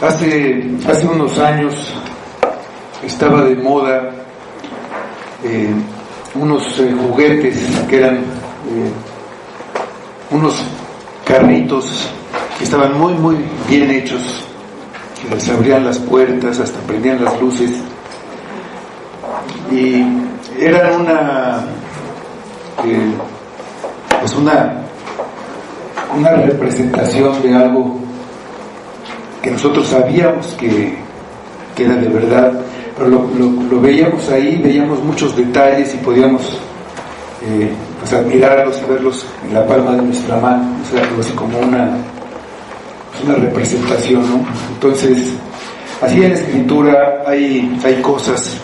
Hace unos años estaba de moda unos juguetes que eran unos carritos que estaban muy muy bien hechos, que les abrían las puertas, hasta prendían las luces, y eran una representación de algo que nosotros sabíamos que era de verdad, pero lo veíamos ahí, veíamos muchos detalles y podíamos admirarlos y verlos en la palma de nuestra mano, o sea, algo así como una representación, ¿no? Entonces, así en la Escritura hay cosas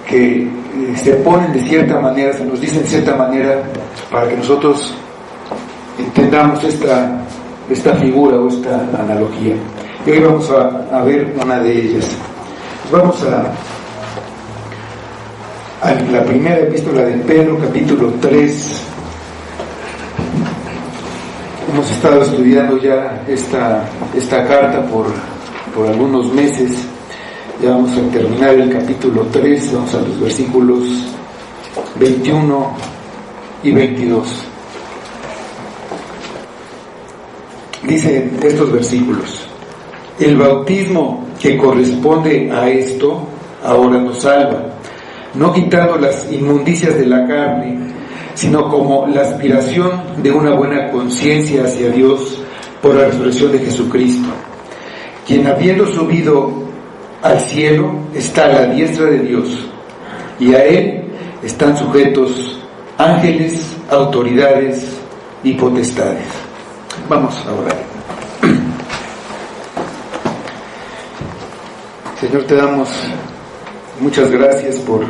que se ponen de cierta manera, se nos dicen de cierta manera, para que nosotros entendamos esta figura o esta analogía. Y hoy vamos a ver una de ellas. Vamos a la primera epístola de Pedro, capítulo 3. Hemos estado estudiando ya esta carta por algunos meses. Ya vamos a terminar el capítulo 3, vamos a los versículos 21 y 22. Dicen estos versículos: el bautismo que corresponde a esto ahora nos salva, no quitando las inmundicias de la carne, sino como la aspiración de una buena conciencia hacia Dios por la resurrección de Jesucristo, quien habiendo subido al cielo está a la diestra de Dios, y a Él están sujetos ángeles, autoridades y potestades. Vamos a orar. Señor, te damos muchas gracias por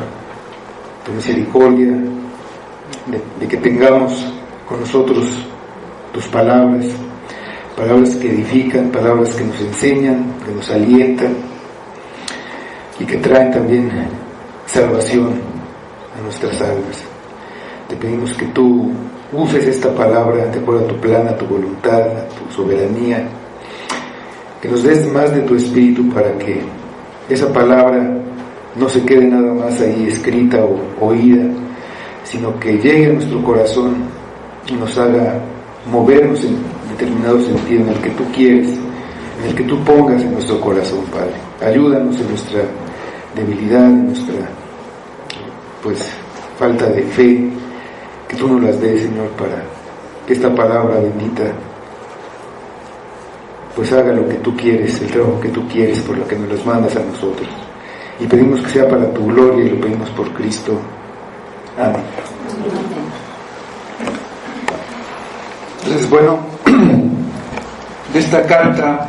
tu misericordia, de que tengamos con nosotros tus palabras que edifican, palabras que nos enseñan, que nos alientan y que traen también salvación a nuestras almas. Te pedimos que tú uses esta palabra de acuerdo a tu plan, a tu voluntad, a tu soberanía, que nos des más de tu espíritu para que esa palabra no se quede nada más ahí escrita o oída, sino que llegue a nuestro corazón y nos haga movernos en determinado sentido en el que tú quieres, en el que tú pongas en nuestro corazón, Padre. Ayúdanos en nuestra debilidad, en nuestra falta de fe, que tú nos las des, Señor, para que esta palabra bendita haga lo que tú quieres, el trabajo que tú quieres, por lo que nos los mandas a nosotros. Y pedimos que sea para tu gloria, y lo pedimos por Cristo. Amén. Entonces, bueno, de esta carta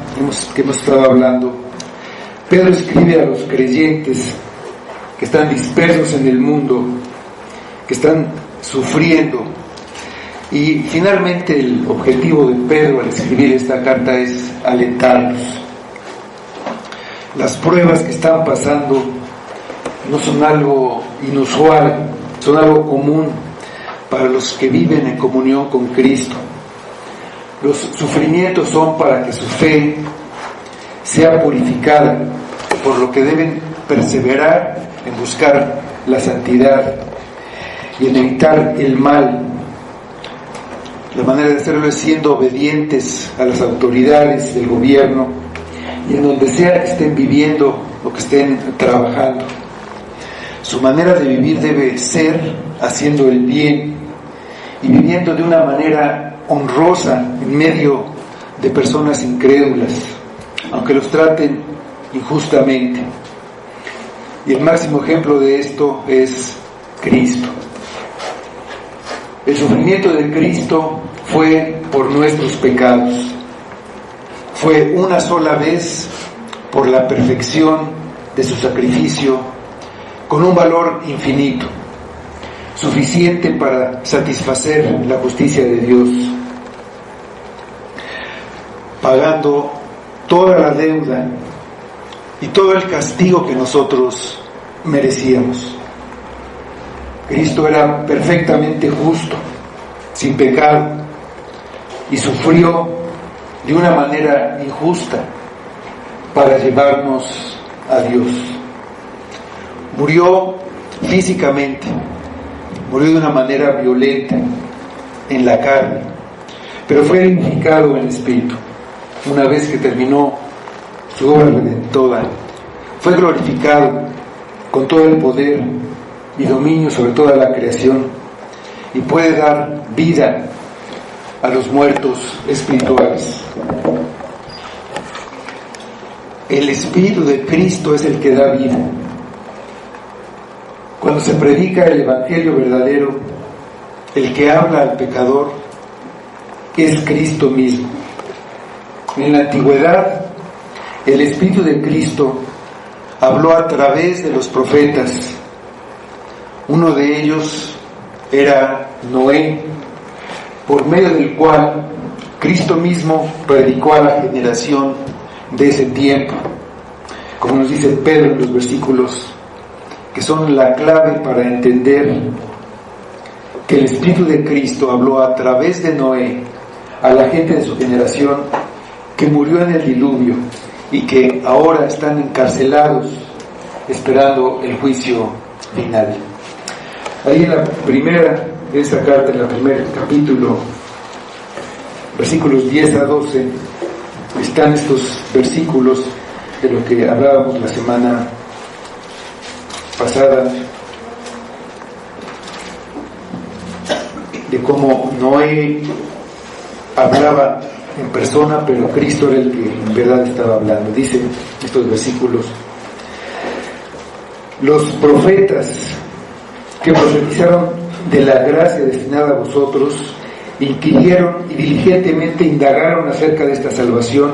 que hemos estado hablando, Pedro escribe a los creyentes que están dispersos en el mundo, que están sufriendo, y finalmente el objetivo de Pedro al escribir esta carta es alentarlos. Las pruebas que están pasando no son algo inusual, son algo común para los que viven en comunión con Cristo. Los sufrimientos son para que su fe sea purificada, por lo que deben perseverar en buscar la santidad y en evitar el mal. La manera de hacerlo es siendo obedientes a las autoridades del gobierno y en donde sea que estén viviendo o que estén trabajando. Su manera de vivir debe ser haciendo el bien y viviendo de una manera honrosa en medio de personas incrédulas, aunque los traten injustamente. Y el máximo ejemplo de esto es Cristo. El sufrimiento de Cristo fue por nuestros pecados. Fue una sola vez por la perfección de su sacrificio, con un valor infinito, suficiente para satisfacer la justicia de Dios, pagando toda la deuda y todo el castigo que nosotros merecíamos. Cristo era perfectamente justo, sin pecado, y sufrió de una manera injusta para llevarnos a Dios. Murió físicamente, murió de una manera violenta en la carne, pero fue vivificado en el Espíritu. Una vez que terminó su obra redentora, fue glorificado con todo el poder y dominio sobre toda la creación, y puede dar vida a los muertos espirituales. El Espíritu de Cristo es el que da vida. Cuando se predica el Evangelio verdadero, el que habla al pecador es Cristo mismo. En la antigüedad, el Espíritu de Cristo habló a través de los profetas. Uno de ellos era Noé, por medio del cual Cristo mismo predicó a la generación de ese tiempo, como nos dice Pedro en los versículos que son la clave para entender que el Espíritu de Cristo habló a través de Noé a la gente de su generación que murió en el diluvio y que ahora están encarcelados esperando el juicio final. Ahí en la primera de esta carta, en el primer capítulo, versículos 10 a 12, están estos versículos de lo que hablábamos la semana pasada, de cómo Noé hablaba en persona, pero Cristo era el que en verdad estaba hablando. Dicen estos versículos: los profetas que profetizaron de la gracia destinada a vosotros inquirieron y diligentemente indagaron acerca de esta salvación,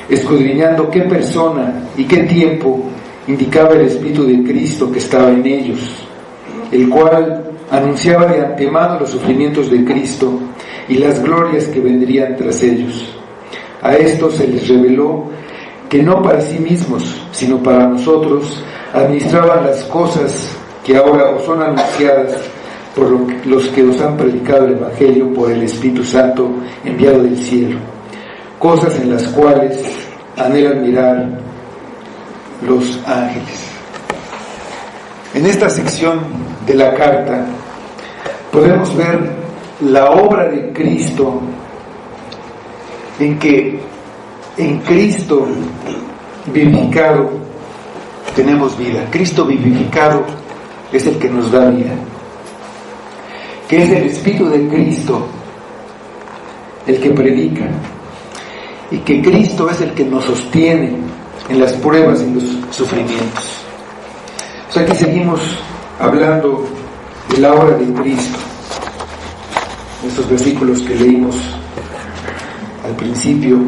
escudriñando qué persona y qué tiempo indicaba el Espíritu de Cristo que estaba en ellos, el cual anunciaba de antemano los sufrimientos de Cristo y las glorias que vendrían tras ellos. A estos se les reveló que no para sí mismos, sino para nosotros, administraban las cosas que ahora os son anunciadas por los que os han predicado el Evangelio por el Espíritu Santo enviado del cielo, cosas en las cuales anhelan mirar los ángeles. En esta sección de la carta podemos ver la obra de Cristo, en que en Cristo vivificado tenemos vida. Cristo vivificado es el que nos da vida, que es el Espíritu de Cristo el que predica, y que Cristo es el que nos sostiene en las pruebas y en los sufrimientos. O sea, aquí seguimos hablando de la obra de Cristo, en estos versículos que leímos al principio.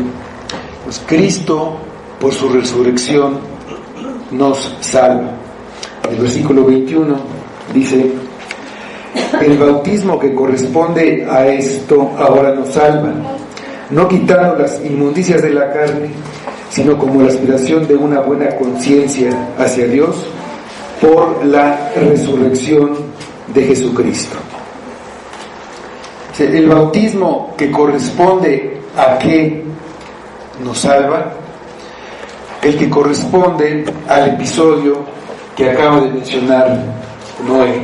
Pues Cristo, por su resurrección, nos salva. El versículo 21 dice: el bautismo que corresponde a esto ahora nos salva, no quitando las inmundicias de la carne, sino como la aspiración de una buena conciencia hacia Dios por la resurrección de Jesucristo. El bautismo que corresponde a qué nos salva, el que corresponde al episodio que acaba de mencionar Noé.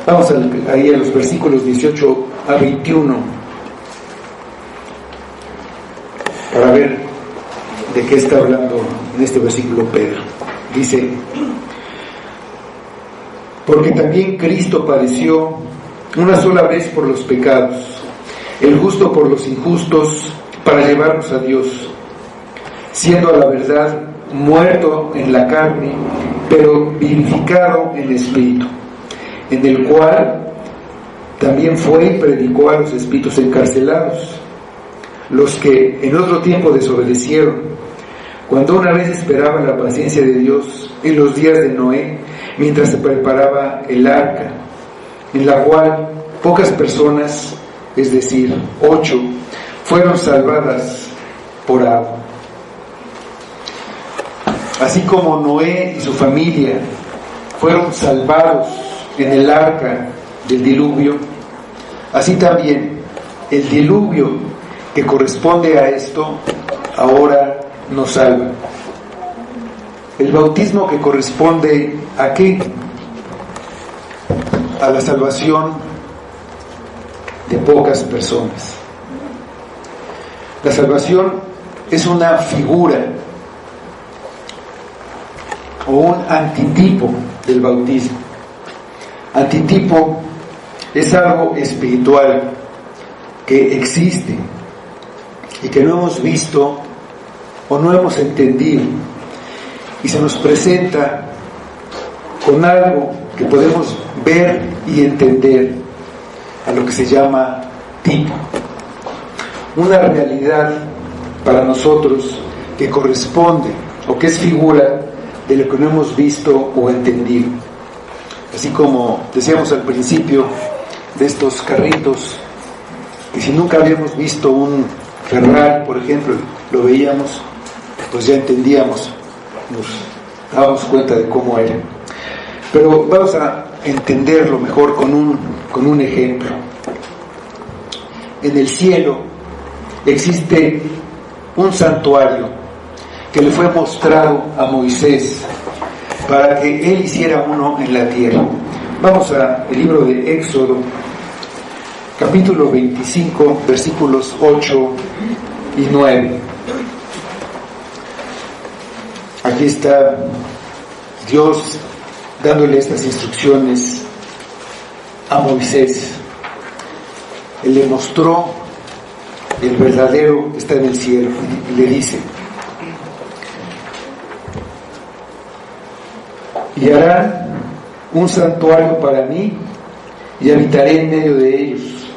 Vamos ahí a los versículos 18 a 21 para ver de qué está hablando en este versículo Pedro. Dice: porque también Cristo padeció una sola vez por los pecados, el justo por los injustos, para llevarnos a Dios, siendo a la verdad muerto en la carne, pero vivificado en espíritu, en el cual también fue y predicó a los espíritus encarcelados, los que en otro tiempo desobedecieron, cuando una vez esperaban la paciencia de Dios en los días de Noé, mientras se preparaba el arca, en la cual pocas personas, es decir, 8, fueron salvadas por agua. Así como Noé y su familia fueron salvados en el arca del diluvio, así también el diluvio que corresponde a esto ahora nos salva. El bautismo que corresponde ¿a qué? A la salvación de pocas personas. La salvación es una figura o un antitipo del bautismo. Antitipo es algo espiritual que existe y que no hemos visto o no hemos entendido, y se nos presenta con algo que podemos ver y entender, a lo que se llama tipo, una realidad para nosotros que corresponde o que es figura de lo que no hemos visto o entendido. Así como decíamos al principio de estos carritos, que si nunca habíamos visto un Ferrari, por ejemplo, lo veíamos, pues ya entendíamos, nos dábamos cuenta de cómo era. Pero vamos a entenderlo mejor con un ejemplo. En el cielo existe un santuario que le fue mostrado a Moisés para que él hiciera uno en la tierra. Vamos al libro de Éxodo, capítulo 25, versículos 8 y 9. Aquí está Dios dándole estas instrucciones a Moisés. Él le mostró el verdadero que está en el cielo y le dice: y harán un santuario para mí y habitaré en medio de ellos,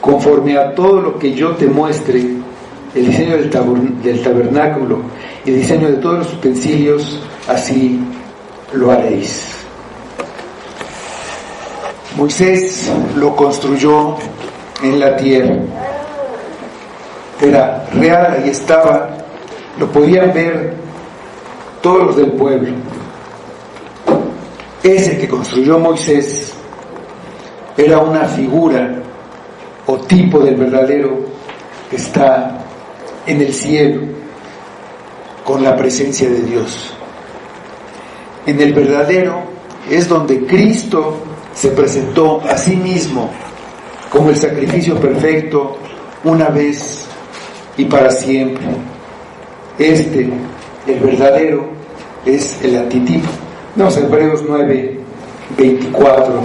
conforme a todo lo que yo te muestre, el diseño del tabernáculo y el diseño de todos los utensilios, así lo haréis. Moisés lo construyó en la tierra. Era real, ahí estaba, lo podían ver todos los del pueblo. Ese que construyó Moisés era una figura o tipo del verdadero que está en el cielo con la presencia de Dios. En el verdadero es donde Cristo se presentó a sí mismo como el sacrificio perfecto una vez y para siempre. El verdadero, es el antitipo. Vamos a Hebreos 9, 24.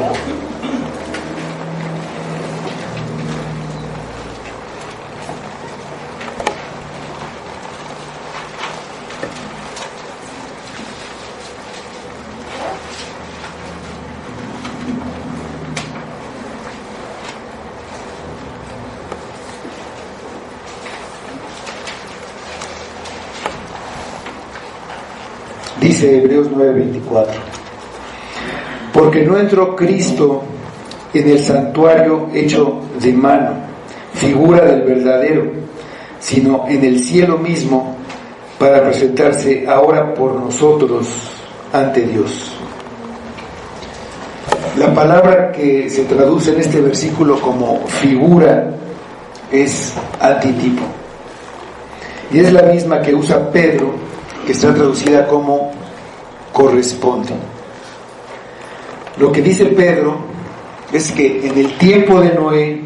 Dice Hebreos 9:24: porque no entró Cristo en el santuario hecho de mano, figura del verdadero, sino en el cielo mismo, para presentarse ahora por nosotros ante Dios. La palabra que se traduce en este versículo como figura es antitipo, y es la misma que usa Pedro, que está traducida como corresponde. Lo que dice Pedro es que en el tiempo de Noé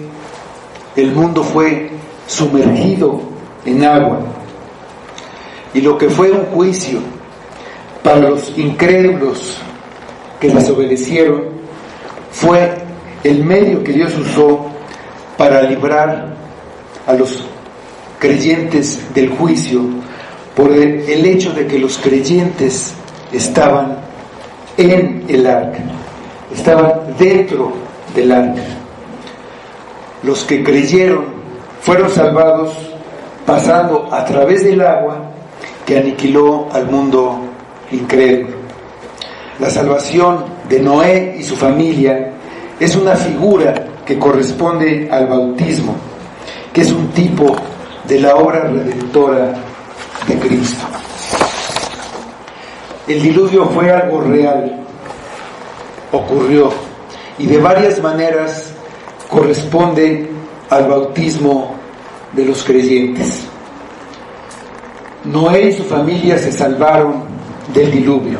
el mundo fue sumergido en agua, y lo que fue un juicio para los incrédulos que desobedecieron fue el medio que Dios usó para librar a los creyentes del juicio, por el hecho de que los creyentes estaban en el arca, estaban dentro del arca. Los que creyeron fueron salvados pasando a través del agua que aniquiló al mundo incrédulo. La salvación de Noé y su familia es una figura que corresponde al bautismo, que es un tipo de la obra redentora de Cristo. El diluvio fue algo real, ocurrió, y de varias maneras corresponde al bautismo de los creyentes. Noé y su familia se salvaron del diluvio.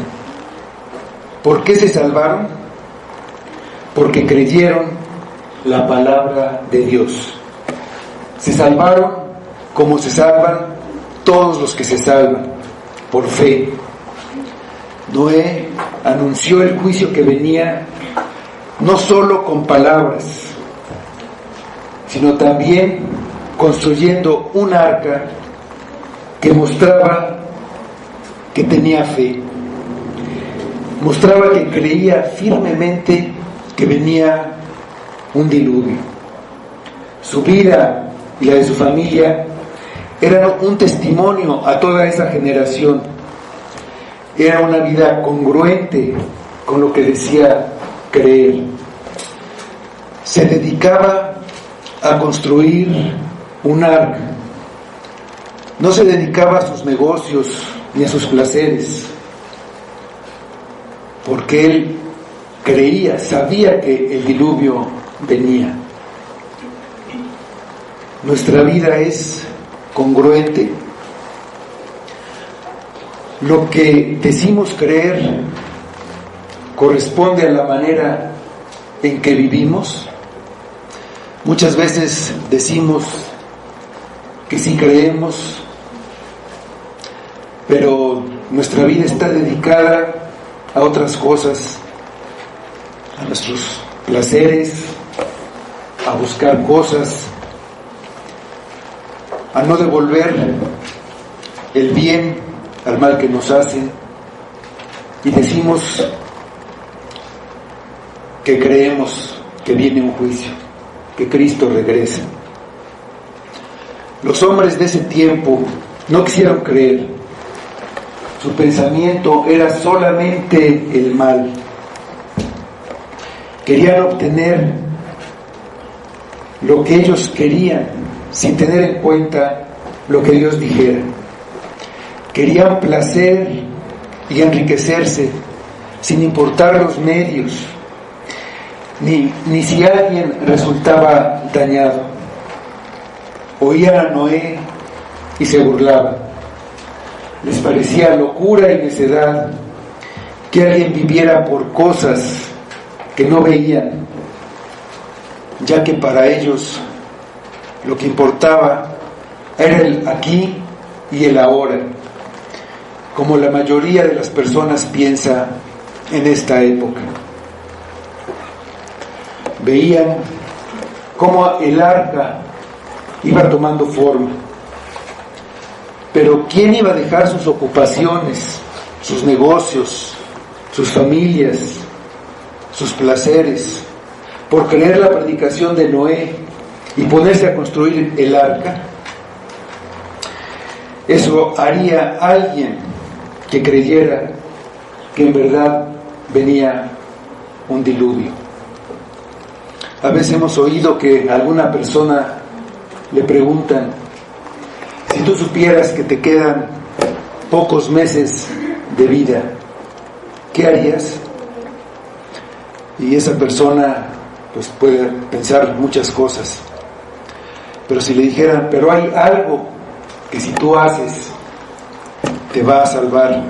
¿Por qué se salvaron? Porque creyeron la palabra de Dios. Se salvaron como se salvan todos los que se salvan, por fe. Noé anunció el juicio que venía no solo con palabras, sino también construyendo un arca que mostraba que tenía fe, mostraba que creía firmemente que venía un diluvio. Su vida y la de su familia eran un testimonio a toda esa generación. Era una vida congruente con lo que decía creer. Se dedicaba a construir un arca. No se dedicaba a sus negocios ni a sus placeres, porque él creía, sabía que el diluvio venía. Nuestra vida es congruente. Lo que decimos creer corresponde a la manera en que vivimos. Muchas veces decimos que sí creemos, pero nuestra vida está dedicada a otras cosas, a nuestros placeres, a buscar cosas, a no devolver el bien al mal que nos hacen, y decimos que creemos que viene un juicio, que Cristo regresa. Los hombres de ese tiempo no quisieron creer. Su pensamiento era solamente el mal. Querían obtener lo que ellos querían sin tener en cuenta lo que Dios dijera. Querían placer y enriquecerse sin importar los medios, ni si alguien resultaba dañado. Oían a Noé y se burlaban. Les parecía locura y necedad que alguien viviera por cosas que no veían, ya que para ellos lo que importaba era el aquí y el ahora, como la mayoría de las personas piensa en esta época. Veían cómo el arca iba tomando forma, pero ¿quién iba a dejar sus ocupaciones, sus negocios, sus familias, sus placeres, por creer la predicación de Noé y ponerse a construir el arca? Eso haría alguien que creyera que en verdad venía un diluvio. A veces hemos oído que a alguna persona le preguntan: si tú supieras que te quedan pocos meses de vida, ¿qué harías? Y esa persona pues puede pensar muchas cosas, pero si le dijeran: pero hay algo que si tú haces te va a salvar,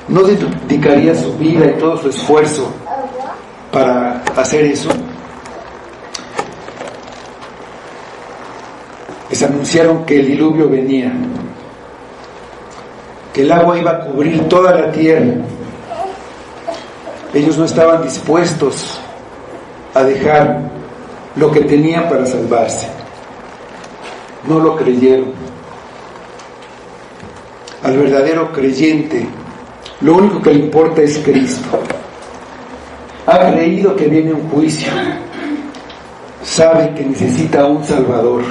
¿no dedicaría su vida y todo su esfuerzo para hacer eso? Les anunciaron que el diluvio venía, que el agua iba a cubrir toda la tierra. Ellos no estaban dispuestos a dejar lo que tenían para salvarse. No lo creyeron. Al verdadero creyente, lo único que le importa es Cristo. Ha creído que viene un juicio. Sabe que necesita un Salvador.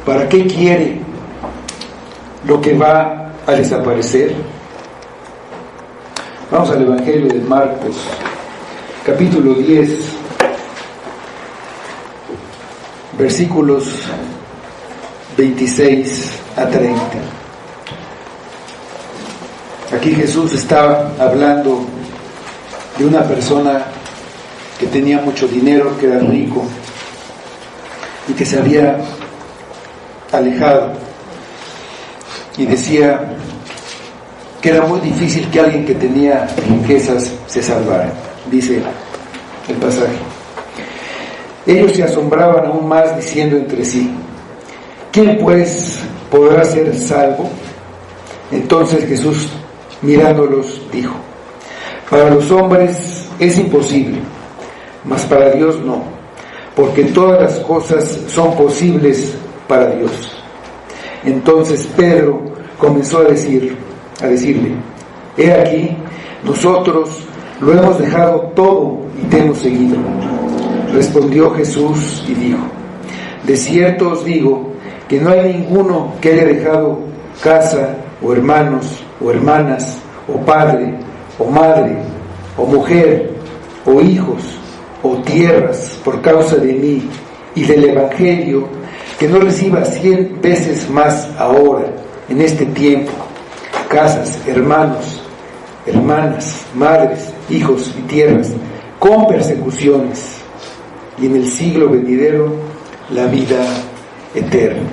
¿Para qué quiere lo que va a desaparecer? Vamos al Evangelio de Marcos, capítulo 10, versículos 26 a 30. Aquí Jesús está hablando de una persona que tenía mucho dinero, que era rico y que se había alejado. y decía que era muy difícil que alguien que tenía riquezas se salvara. Dice el pasaje: ellos se asombraban aún más, diciendo entre sí: ¿quién pues podrá ser salvo? Entonces Jesús, mirándolos, dijo: para los hombres es imposible, mas para Dios no, porque todas las cosas son posibles para Dios. Entonces Pedro comenzó a decirle: he aquí, nosotros lo hemos dejado todo y te hemos seguido. Respondió Jesús y dijo: de cierto os digo que no hay ninguno que haya dejado casa, o hermanos, o hermanas, o padre, o madre, o mujer, o hijos, o tierras, por causa de mí y del Evangelio, que no reciba 100 veces más ahora, en este tiempo, casas, hermanos, hermanas, madres, hijos y tierras, con persecuciones, y en el siglo venidero la vida eterna.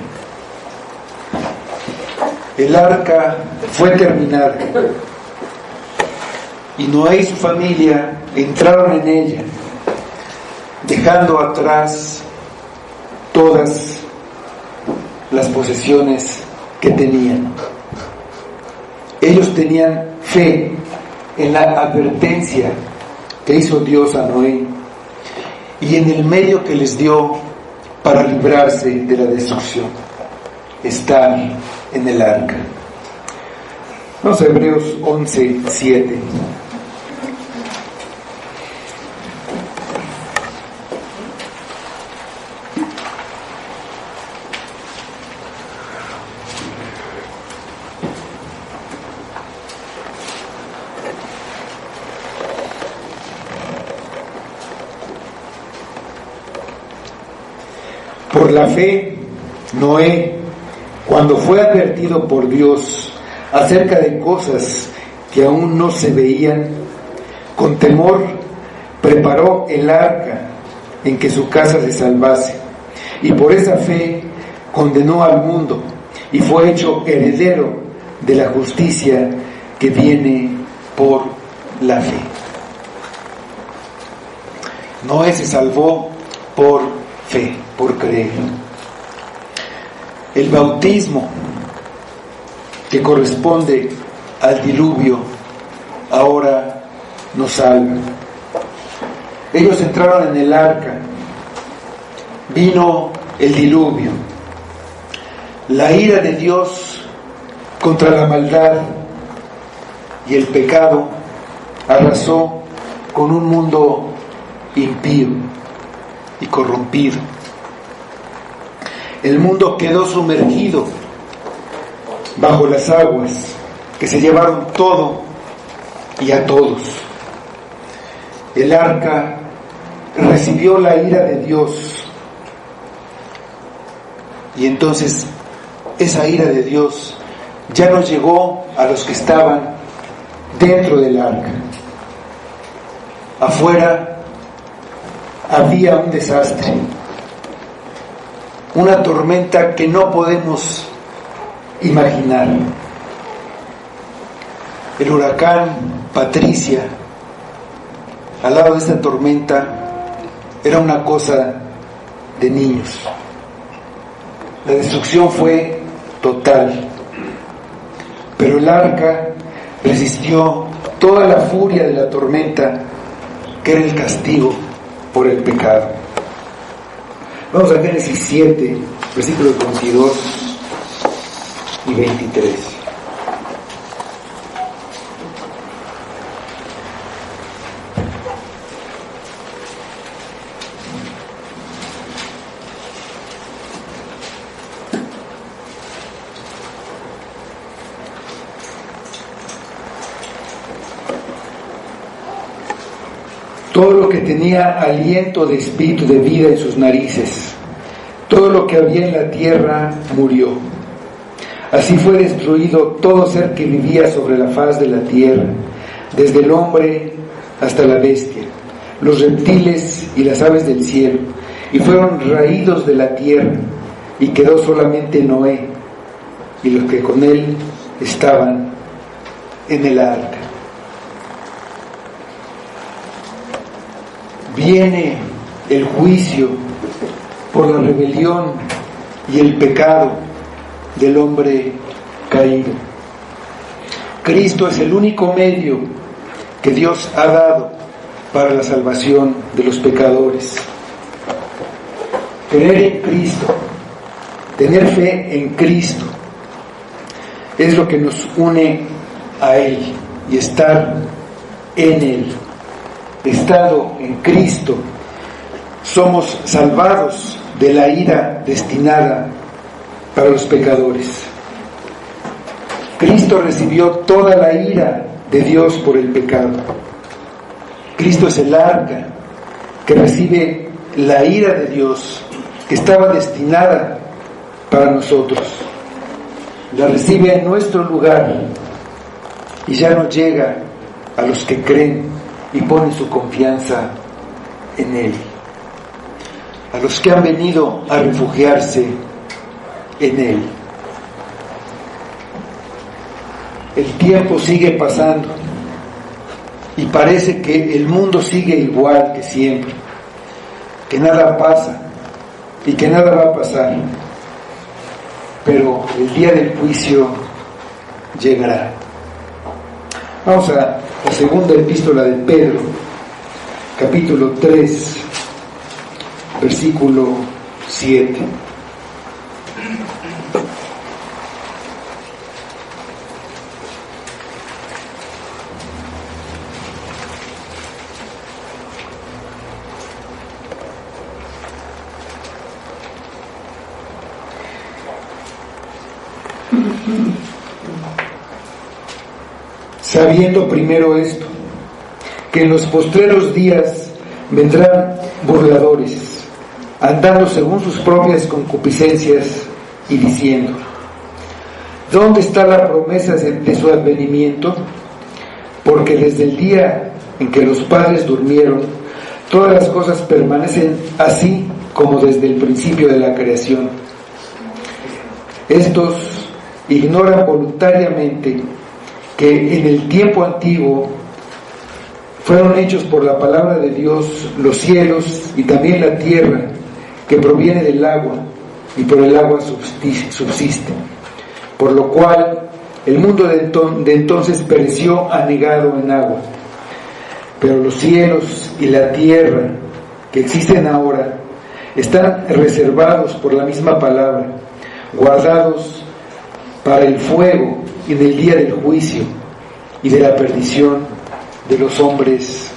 El arca fue terminada y Noé y su familia entraron en ella, dejando atrás todas las posesiones que tenían. Ellos tenían fe en la advertencia que hizo Dios a Noé y en el medio que les dio para librarse de la destrucción: estar en el arca. Vamos a Hebreos 11:7. Por la fe, Noé, cuando fue advertido por Dios acerca de cosas que aún no se veían, con temor preparó el arca en que su casa se salvase, y por esa fe condenó al mundo y fue hecho heredero de la justicia que viene por la fe. Noé se salvó por fe, por creer. El bautismo que corresponde al diluvio ahora nos salva. Ellos entraron en el arca, vino el diluvio, la ira de Dios contra la maldad y el pecado arrasó con un mundo impío y corrompido. El mundo quedó sumergido bajo las aguas que se llevaron todo y a todos. El arca recibió la ira de Dios y entonces esa ira de Dios ya no llegó a los que estaban dentro del arca. Afuera había un desastre, una tormenta que no podemos imaginar. El huracán Patricia, al lado de esta tormenta, era una cosa de niños. La destrucción fue total, pero el arca resistió toda la furia de la tormenta, que era el castigo por el pecado. Vamos a Génesis 7, versículos 22 y 23. Todo lo que tenía aliento de espíritu de vida en sus narices, todo lo que había en la tierra murió. Así fue destruido todo ser que vivía sobre la faz de la tierra, desde el hombre hasta la bestia, los reptiles y las aves del cielo, y fueron raídos de la tierra, y quedó solamente Noé, y los que con él estaban en el arca. Viene el juicio por la rebelión y el pecado del hombre caído. Cristo es el único medio que Dios ha dado para la salvación de los pecadores. Creer en Cristo, tener fe en Cristo, es lo que nos une a Él y estar en Él. Estando en Cristo, somos salvados de la ira destinada para los pecadores. Cristo recibió toda la ira de Dios por el pecado. Cristo es el arca que recibe la ira de Dios que estaba destinada para nosotros. La recibe en nuestro lugar y ya no llega a los que creen y ponen su confianza en Él, a los que han venido a refugiarse en Él. El tiempo sigue pasando y parece que el mundo sigue igual que siempre, que nada pasa y que nada va a pasar, pero el día del juicio llegará. Vamos a la segunda epístola de Pedro, capítulo 3, versículo 7. Sabiendo primero esto, que en los postreros días vendrán burladores, andando según sus propias concupiscencias y diciendo: ¿dónde está la promesa de su advenimiento? Porque desde el día en que los padres durmieron, todas las cosas permanecen así como desde el principio de la creación. Estos ignoran voluntariamente que en el tiempo antiguo fueron hechos por la palabra de Dios los cielos y también la tierra, que proviene del agua, y por el agua subsiste, por lo cual el mundo de entonces pereció anegado en agua. Pero los cielos y la tierra que existen ahora están reservados por la misma palabra, guardados para el fuego en el día del juicio y de la perdición de los hombres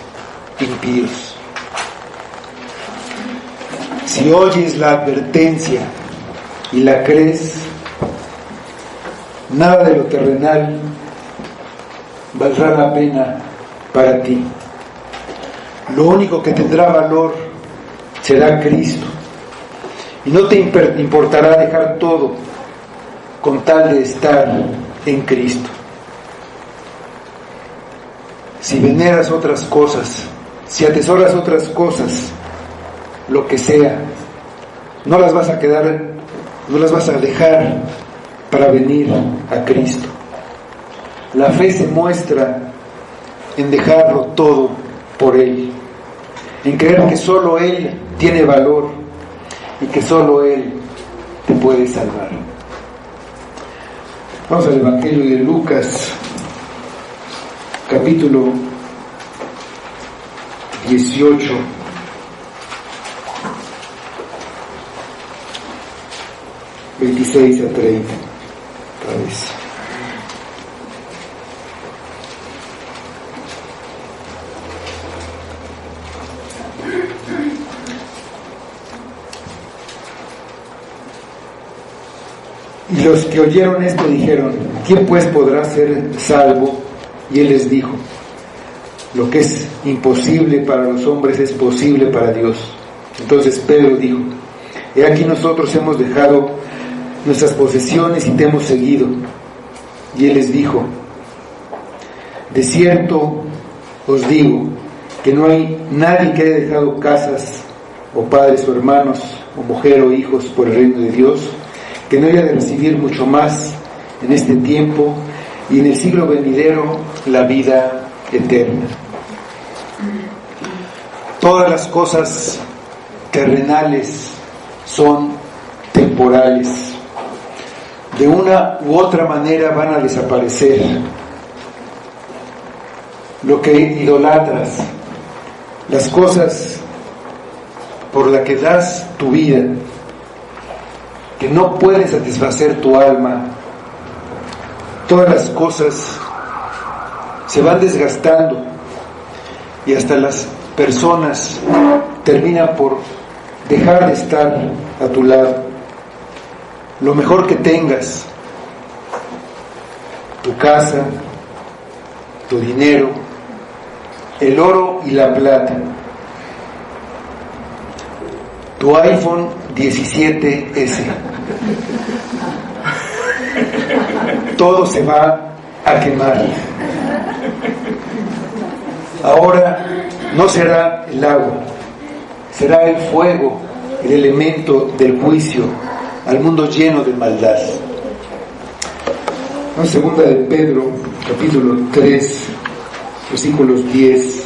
impíos. Si oyes la advertencia y la crees, nada de lo terrenal valdrá la pena para ti. Lo único que tendrá valor será Cristo, y no te importará dejar todo con tal de estar en Cristo. Si veneras otras cosas, si atesoras otras cosas, lo que sea, no las vas a dejar para venir a Cristo. La fe se muestra en dejarlo todo por Él, en creer que solo Él tiene valor y que solo Él te puede salvar. Vamos al Evangelio de Lucas, capítulo 18, (26 a 30). Otra vez. Y los que oyeron esto dijeron: ¿quién pues podrá ser salvo? Y él les dijo: lo que es imposible para los hombres es posible para Dios. Entonces Pedro dijo: he aquí nosotros hemos dejado nuestras posesiones y te hemos seguido. Y él les dijo: de cierto os digo que no hay nadie que haya dejado casas o padres o hermanos o mujer o hijos por el reino de Dios, que no haya de recibir mucho más en este tiempo y en el siglo venidero la vida eterna. Todas las cosas terrenales son temporales. De una u otra manera van a desaparecer. Lo que idolatras, las cosas por las que das tu vida, que no pueden satisfacer tu alma, todas las cosas se van desgastando y hasta las personas terminan por dejar de estar a tu lado. Lo mejor que tengas, tu casa, tu dinero, el oro y la plata, tu iPhone 17S, todo se va a quemar. Ahora no será el agua, será el fuego, el elemento del juicio al mundo lleno de maldad. En segunda de Pedro, capítulo 3, versículos 10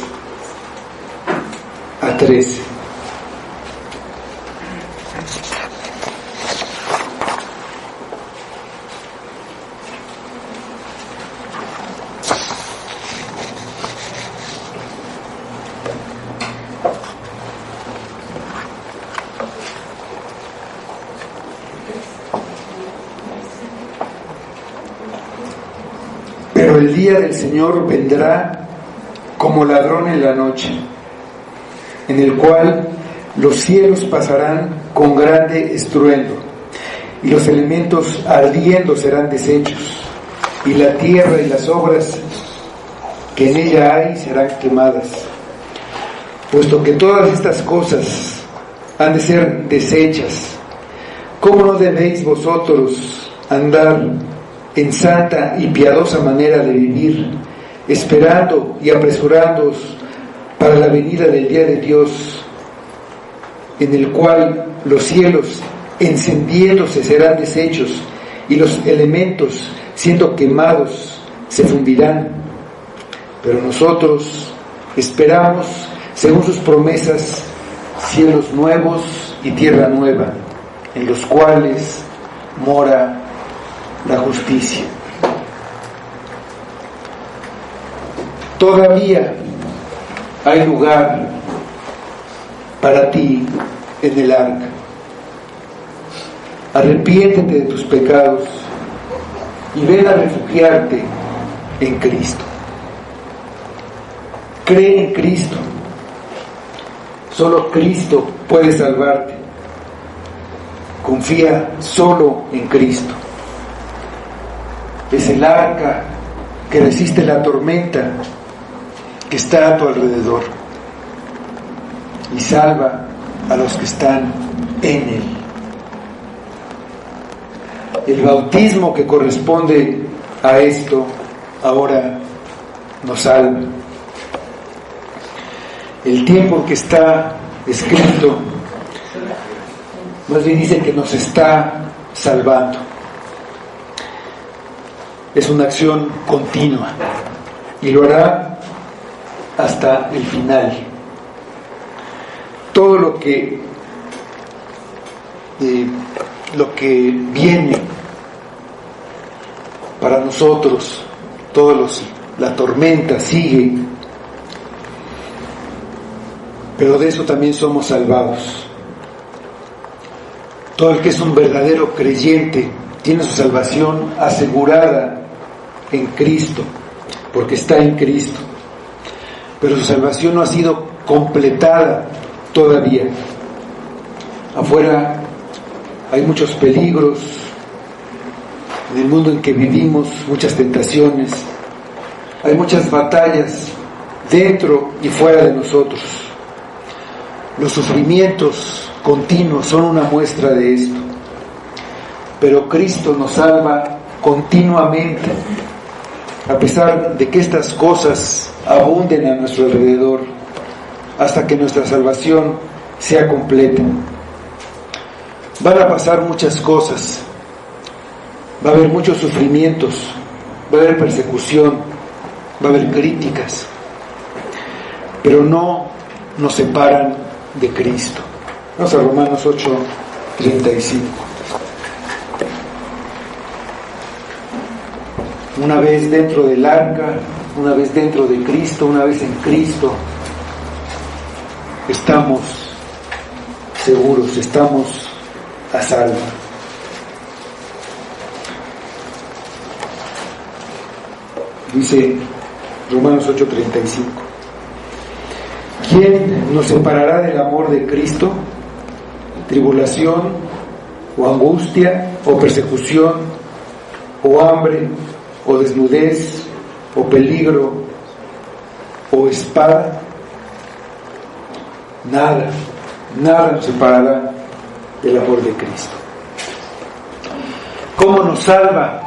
a 13. Pero el día del Señor vendrá como ladrón en la noche, en el cual los cielos pasarán con grande estruendo, y los elementos ardiendo serán deshechos, y la tierra y las obras que en ella hay serán quemadas. Puesto que todas estas cosas han de ser deshechas, ¿cómo no debéis vosotros andar en santa y piadosa manera de vivir, esperando y apresurándoos para la venida del día de Dios, en el cual los cielos encendiéndose serán deshechos y los elementos siendo quemados se fundirán? Pero nosotros esperamos, según sus promesas, cielos nuevos y tierra nueva, en los cuales mora la justicia. Todavía hay lugar para ti en el arca. Arrepiéntete de tus pecados y ven a refugiarte en Cristo. Cree en Cristo. Solo Cristo puede salvarte. Confía solo en Cristo. Es el arca que resiste la tormenta que está a tu alrededor y salva a los que están en él. El bautismo que corresponde a esto ahora nos salva. El tiempo que está escrito más bien dice que nos está salvando. Es una acción continua y lo hará hasta el final. Todo lo que viene para nosotros, la tormenta sigue, pero de eso también somos salvados. Todo el que es un verdadero creyente tiene su salvación asegurada en Cristo, porque está en Cristo, pero su salvación no ha sido completada todavía. Afuera hay muchos peligros, en el mundo en que vivimos, muchas tentaciones, hay muchas batallas dentro y fuera de nosotros. Los sufrimientos continuos son una muestra de esto, pero Cristo nos salva continuamente, a pesar de que estas cosas abunden a nuestro alrededor, hasta que nuestra salvación sea completa. Van a pasar muchas cosas, Va a haber muchos sufrimientos, va a haber persecución, va a haber críticas, pero no nos separan de Cristo. Vamos a Romanos 8:35. Una vez dentro del arca, una vez dentro de Cristo, una vez en Cristo, estamos seguros, estamos a salvo. Dice Romanos 8:35: ¿quién nos separará del amor de Cristo? ¿Tribulación, o angustia, o persecución, o hambre, o desnudez, o peligro, o espada? Nada nos separará del amor de Cristo. ¿Cómo nos salva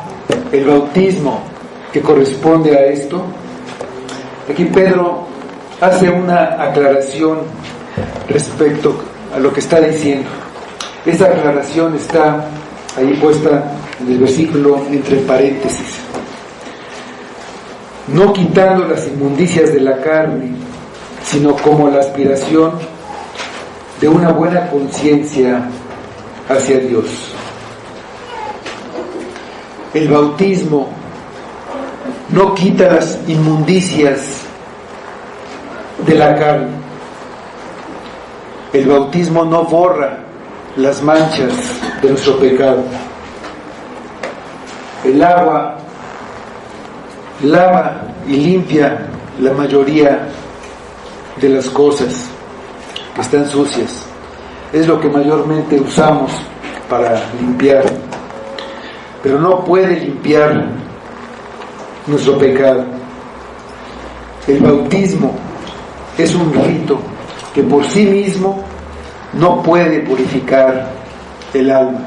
el bautismo que corresponde a esto? Aquí Pedro hace una aclaración respecto a lo que está diciendo. Esa aclaración está ahí puesta en el versículo entre paréntesis. No quitando las inmundicias de la carne, sino como la aspiración de una buena conciencia hacia Dios. El bautismo no quita las inmundicias de la carne. El bautismo no borra las manchas de nuestro pecado. El agua lava y limpia la mayoría de las cosas que están sucias. Es lo que mayormente usamos para limpiar, pero no puede limpiar nuestro pecado. El bautismo es un rito que por sí mismo no puede purificar el alma.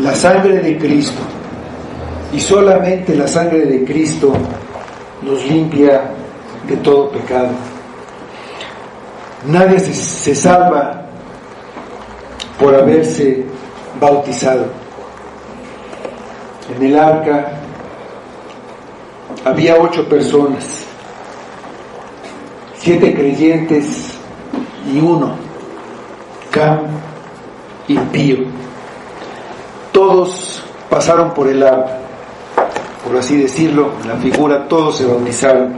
La sangre de Cristo, y solamente la sangre de Cristo, nos limpia de todo pecado. Nadie se salva por haberse bautizado. En el arca había 8 personas, 7 creyentes y 1 Cam, impío. Todos pasaron por el agua, por así decirlo, en la figura, todos se bautizaron.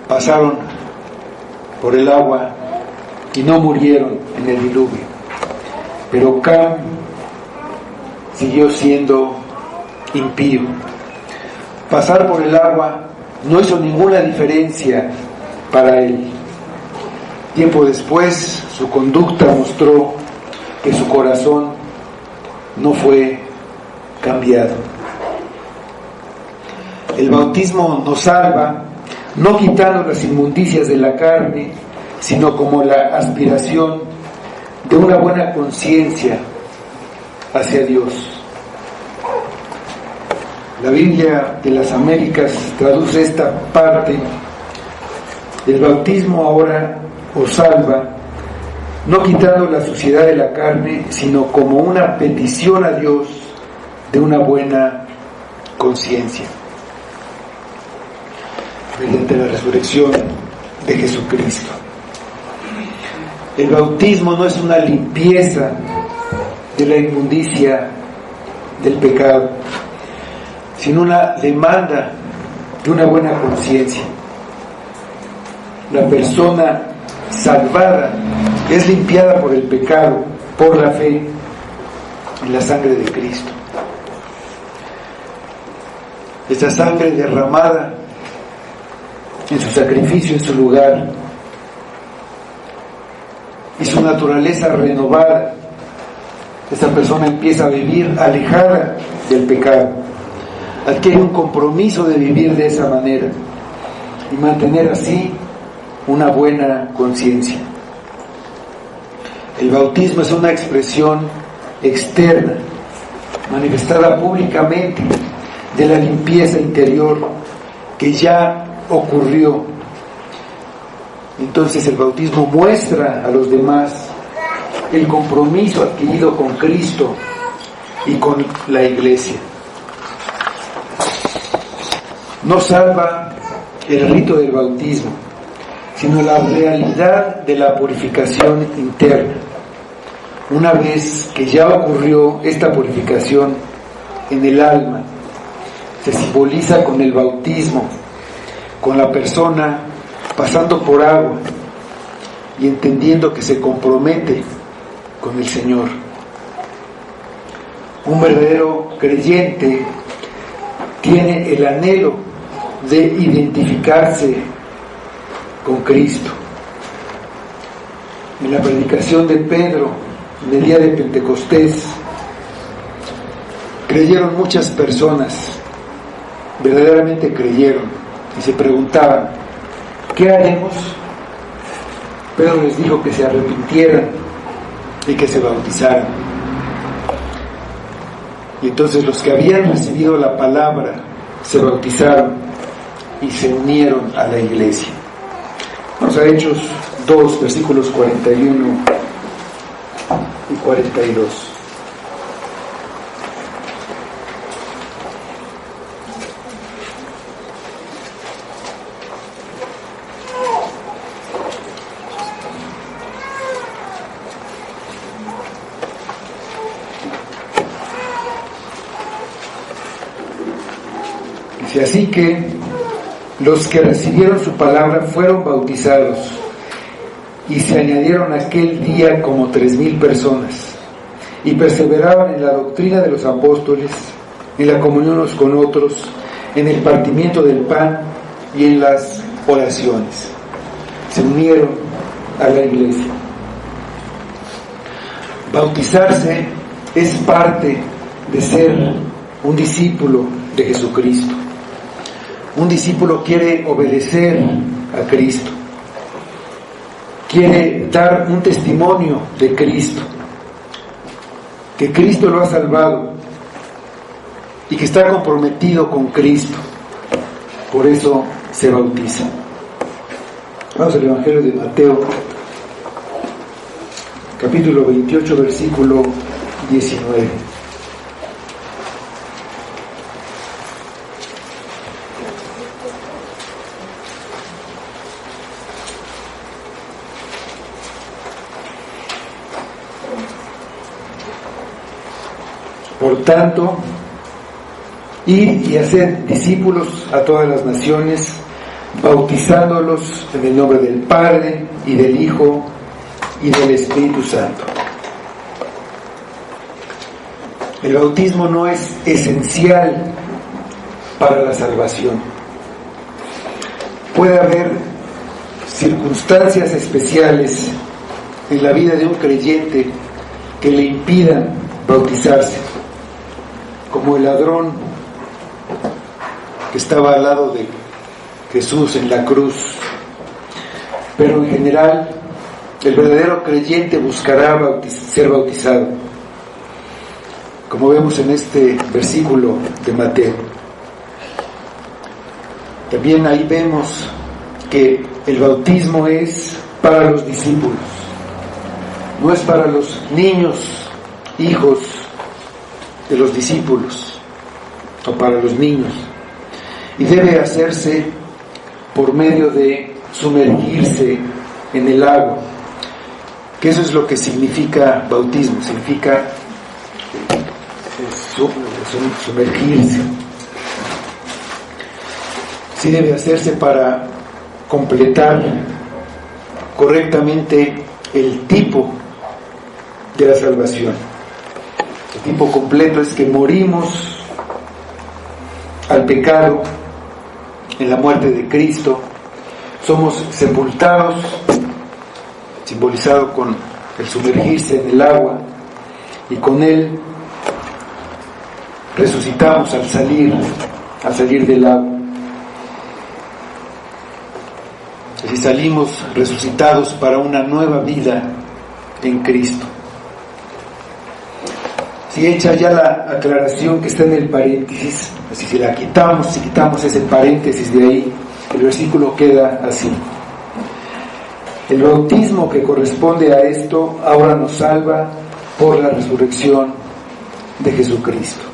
Pasaron por el agua y no murieron en el diluvio. Pero Cam siguió siendo impío. Pasar por el agua no hizo ninguna diferencia para él. Tiempo después, su conducta mostró que su corazón no fue cambiado. El bautismo nos salva, no quitando las inmundicias de la carne, sino como la aspiración de una buena conciencia hacia Dios. La Biblia de las Américas traduce esta parte: el bautismo ahora os salva, no quitando la suciedad de la carne, sino como una petición a Dios de una buena conciencia, mediante la resurrección de Jesucristo. El bautismo no es una limpieza de la inmundicia del pecado, sino una demanda de una buena conciencia. La persona salvada es limpiada por el pecado, por la fe en la sangre de Cristo. Esa sangre derramada en su sacrificio, en su lugar, y su naturaleza renovada, esa persona empieza a vivir alejada del pecado, adquiere un compromiso de vivir de esa manera y mantener así una buena conciencia. El bautismo es una expresión externa, manifestada públicamente, de la limpieza interior que ya ocurrió. Entonces el bautismo muestra a los demás el compromiso adquirido con Cristo y con la Iglesia. No salva el rito del bautismo, sino la realidad de la purificación interna. Una vez que ya ocurrió esta purificación en el alma, se simboliza con el bautismo, con la persona pasando por agua y entendiendo que se compromete con el Señor. Un verdadero creyente tiene el anhelo de identificarse con Cristo. En la predicación de Pedro, en el día de Pentecostés, creyeron muchas personas, verdaderamente creyeron, y se preguntaban, ¿qué haremos? Pedro les dijo que se arrepintieran y que se bautizaran. Y entonces los que habían recibido la palabra se bautizaron y se unieron a la iglesia. Vamos a Hechos 2, versículos 41 y 42. Dice, así que los que recibieron su palabra fueron bautizados, y se añadieron aquel día como 3,000 personas, y perseveraban en la doctrina de los apóstoles, en la comunión unos con otros, en el partimiento del pan y en las oraciones. Se unieron a la iglesia. Bautizarse es parte de ser un discípulo de Jesucristo. Un discípulo quiere obedecer a Cristo, quiere dar un testimonio de Cristo, que Cristo lo ha salvado y que está comprometido con Cristo. Por eso se bautiza. Vamos al Evangelio de Mateo, capítulo 28, versículo 19. Por tanto, id y haced discípulos a todas las naciones, bautizándolos en el nombre del Padre, y del Hijo, y del Espíritu Santo. El bautismo no es esencial para la salvación. Puede haber circunstancias especiales en la vida de un creyente que le impidan bautizarse, como el ladrón que estaba al lado de Jesús en la cruz. Pero en general, el verdadero creyente buscará ser bautizado, como vemos en este versículo de Mateo. También ahí vemos que el bautismo es para los discípulos, no es para los niños, hijos de los discípulos, o para los niños, y debe hacerse por medio de sumergirse en el agua, que eso es lo que significa bautismo, significa sumergirse. Sí debe hacerse para completar correctamente el tipo de la salvación. El tipo completo es que morimos al pecado en la muerte de Cristo, somos sepultados, simbolizado con el sumergirse en el agua, y con él resucitamos al salir del agua. Así salimos resucitados para una nueva vida en Cristo. Si hecha ya la aclaración que está en el paréntesis, así si quitamos ese paréntesis de ahí, el versículo queda así: El bautismo que corresponde a esto ahora nos salva por la resurrección de Jesucristo.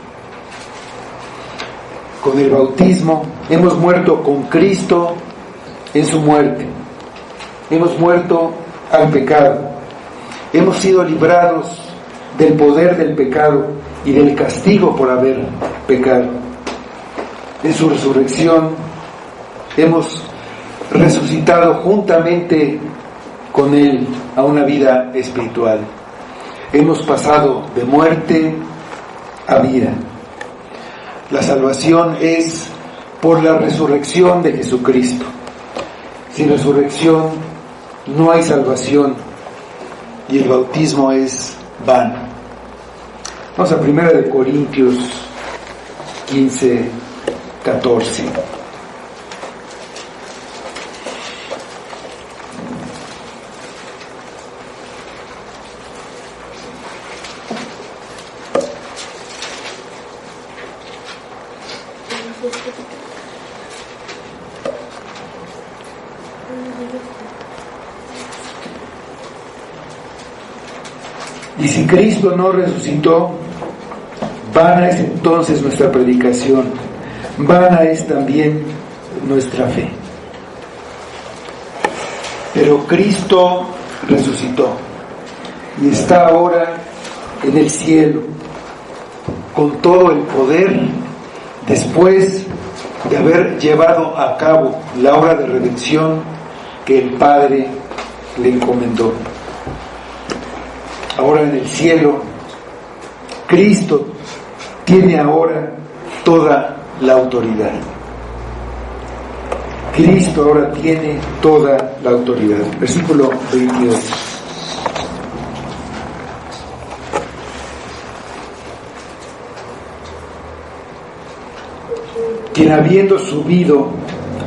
Con el bautismo hemos muerto con Cristo en su muerte. Hemos muerto al pecado. Hemos sido librados del poder del pecado y del castigo por haber pecado. En su resurrección hemos resucitado juntamente con Él a una vida espiritual. Hemos pasado de muerte a vida. La salvación es por la resurrección de Jesucristo. Sin resurrección no hay salvación y el bautismo es vano. Vamos a 1 Corintios 15, 14. Y si Cristo no resucitó, vana es entonces nuestra predicación, vana es también nuestra fe. Pero Cristo resucitó y está ahora en el cielo con todo el poder, después de haber llevado a cabo la obra de redención que el Padre le encomendó. Ahora en el cielo, Cristo tiene ahora toda la autoridad. Cristo ahora tiene toda la autoridad. Versículo 22. Quien habiendo subido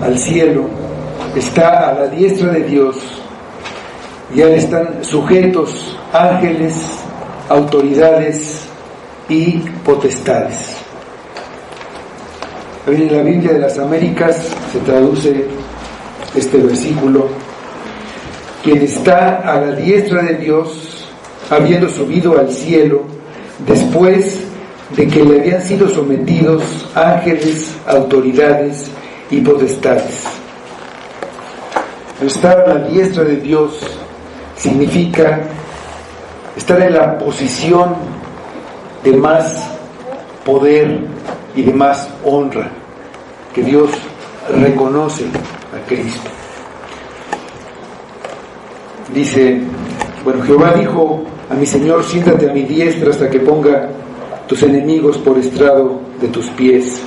al cielo está a la diestra de Dios, y a él están sujetos ángeles, autoridades y potestades. En la Biblia de las Américas se traduce este versículo: quien está a la diestra de Dios, habiendo subido al cielo, después de que le habían sido sometidos ángeles, autoridades y potestades. Estar a la diestra de Dios significa estar en la posición de más poder y de más honra que Dios reconoce a Cristo. Dice, Jehová dijo a mi Señor: siéntate a mi diestra hasta que ponga tus enemigos por estrado de tus pies.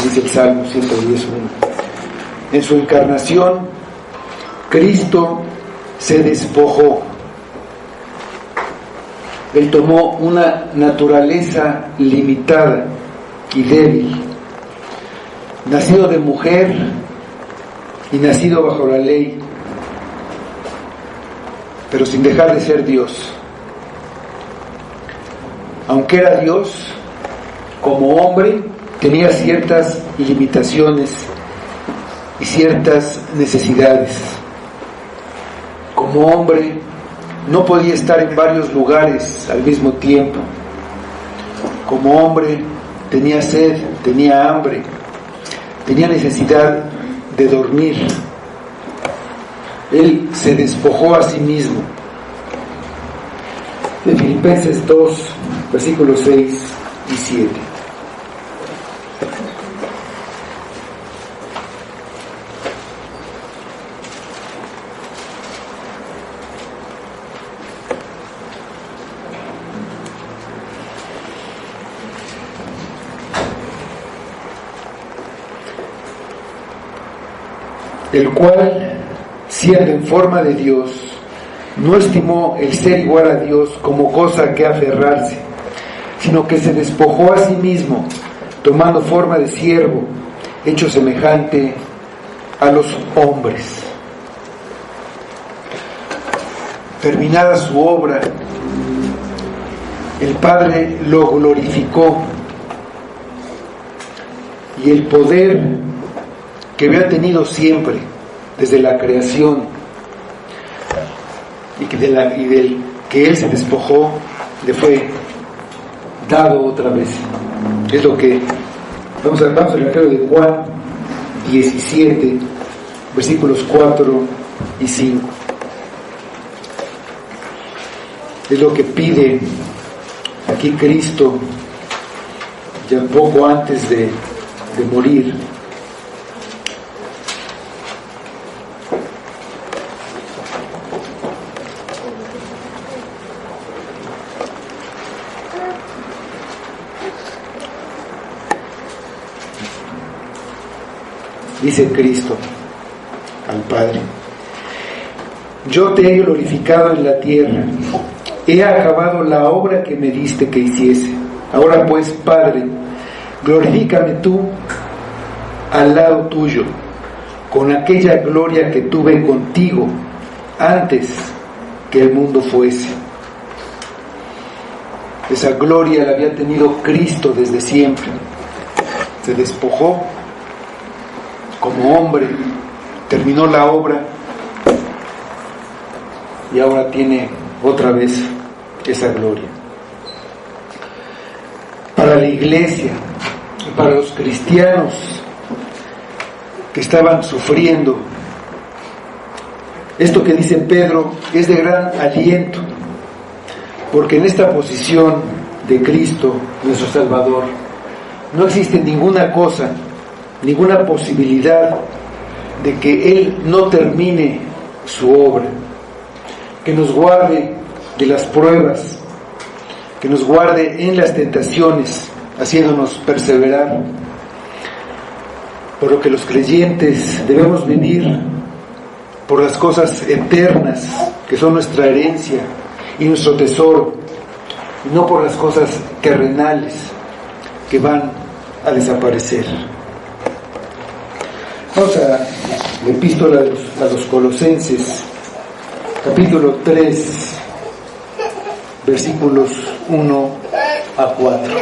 Dice el Salmo 110:1. En su encarnación, Cristo se despojó. Él tomó una naturaleza limitada y débil, nacido de mujer y nacido bajo la ley, pero sin dejar de ser Dios. Aunque era Dios, como hombre tenía ciertas limitaciones y ciertas necesidades. Como hombre no podía estar en varios lugares al mismo tiempo. Como hombre tenía sed, tenía hambre, tenía necesidad de dormir. Él se despojó a sí mismo. De Filipenses 2, versículos 6 y 7. El cual, siendo en forma de Dios, no estimó el ser igual a Dios como cosa a que aferrarse, sino que se despojó a sí mismo, tomando forma de siervo, hecho semejante a los hombres. Terminada su obra, el Padre lo glorificó, y el poder que había tenido siempre, desde la creación, y del que Él se despojó, le fue dado otra vez. Es lo que vamos al Evangelio de Juan 17, versículos 4 y 5. Es lo que pide aquí Cristo ya poco antes de morir. Dice Cristo al Padre: yo te he glorificado en la tierra, he acabado la obra que me diste que hiciese. Ahora pues, Padre, glorifícame tú al lado tuyo, con aquella gloria que tuve contigo antes que el mundo fuese. Esa gloria la había tenido Cristo desde siempre. Se despojó como hombre, terminó la obra y ahora tiene otra vez esa gloria. Para la iglesia, para los cristianos que estaban sufriendo, esto que dice Pedro es de gran aliento, porque en esta posición de Cristo, nuestro Salvador, no existe ninguna cosa, ninguna posibilidad de que Él no termine su obra, que nos guarde de las pruebas, que nos guarde en las tentaciones, haciéndonos perseverar. Por lo que los creyentes debemos vivir por las cosas eternas, que son nuestra herencia y nuestro tesoro, y no por las cosas terrenales que van a desaparecer. Vamos a la epístola a los Colosenses, capítulo 3, versículos 1 a 4.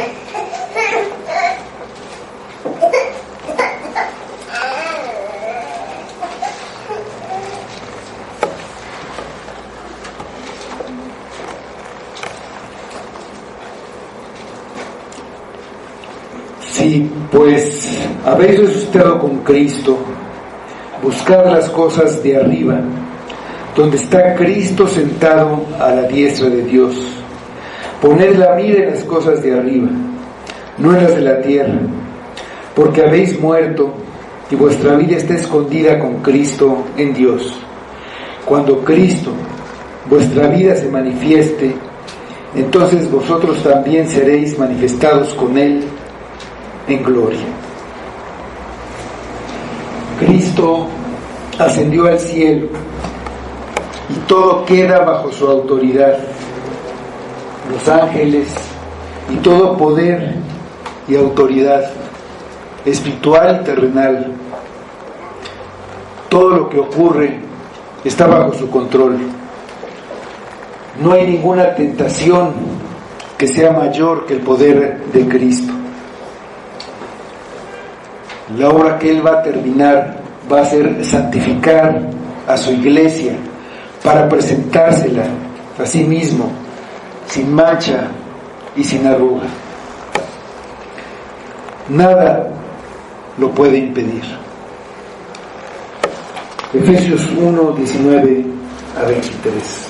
Si pues habéis resucitado con Cristo, buscad las cosas de arriba, donde está Cristo sentado a la diestra de Dios. Poned la mira en las cosas de arriba, no en las de la tierra, porque habéis muerto y vuestra vida está escondida con Cristo en Dios. Cuando Cristo, vuestra vida, se manifieste, entonces vosotros también seréis manifestados con Él en gloria. Cristo ascendió al cielo y todo queda bajo su autoridad. Los ángeles y todo poder y autoridad espiritual y terrenal, todo lo que ocurre está bajo su control. No hay ninguna tentación que sea mayor que el poder de Cristo. La obra que Él va a terminar va a ser santificar a su iglesia para presentársela a sí mismo sin mancha y sin arruga. Nada lo puede impedir. Efesios 1, 19 a 23.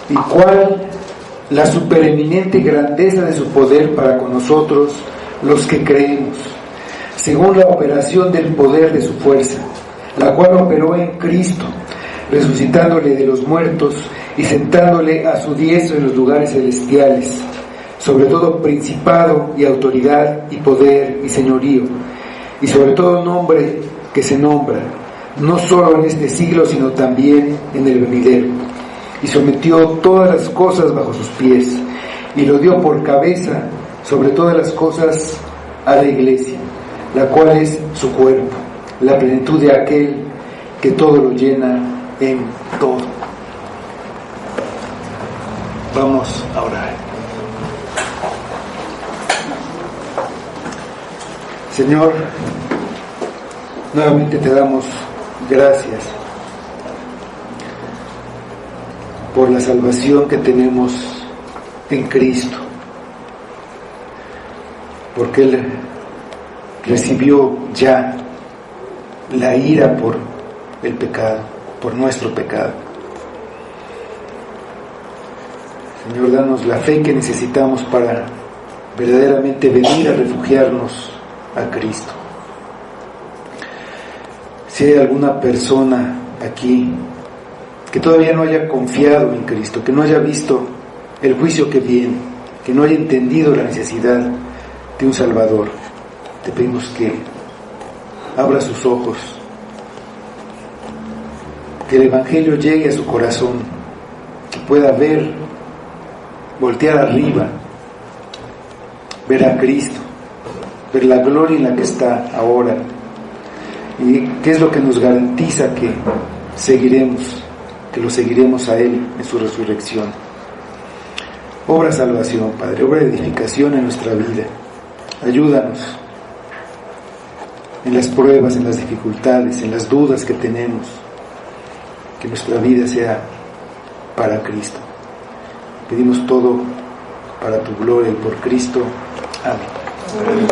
Y cuál la supereminente grandeza de su poder para con nosotros los que creemos, según la operación del poder de su fuerza, la cual operó en Cristo, resucitándole de los muertos y sentándole a su diestra en los lugares celestiales, sobre todo principado y autoridad y poder y señorío, y sobre todo nombre que se nombra, no solo en este siglo, sino también en el venidero. Y sometió todas las cosas bajo sus pies, y lo dio por cabeza sobre todas las cosas a la iglesia, la cual es su cuerpo, la plenitud de aquel que todo lo llena en todo. Vamos a orar. Señor, nuevamente te damos gracias por la salvación que tenemos en Cristo, porque Él recibió ya la ira por el pecado, por nuestro pecado. Señor, danos la fe que necesitamos para verdaderamente venir a refugiarnos a Cristo. Si hay alguna persona aquí que todavía no haya confiado en Cristo, que no haya visto el juicio que viene, que no haya entendido la necesidad de un Salvador, te pedimos que abra sus ojos, que el Evangelio llegue a su corazón, que pueda ver, voltear arriba, ver a Cristo, ver la gloria en la que está ahora, y qué es lo que nos garantiza que lo seguiremos a Él en su resurrección. Obra salvación, Padre, obra edificación en nuestra vida. Ayúdanos en las pruebas, en las dificultades, en las dudas que tenemos, que nuestra vida sea para Cristo. Pedimos todo para tu gloria y por Cristo. Amén.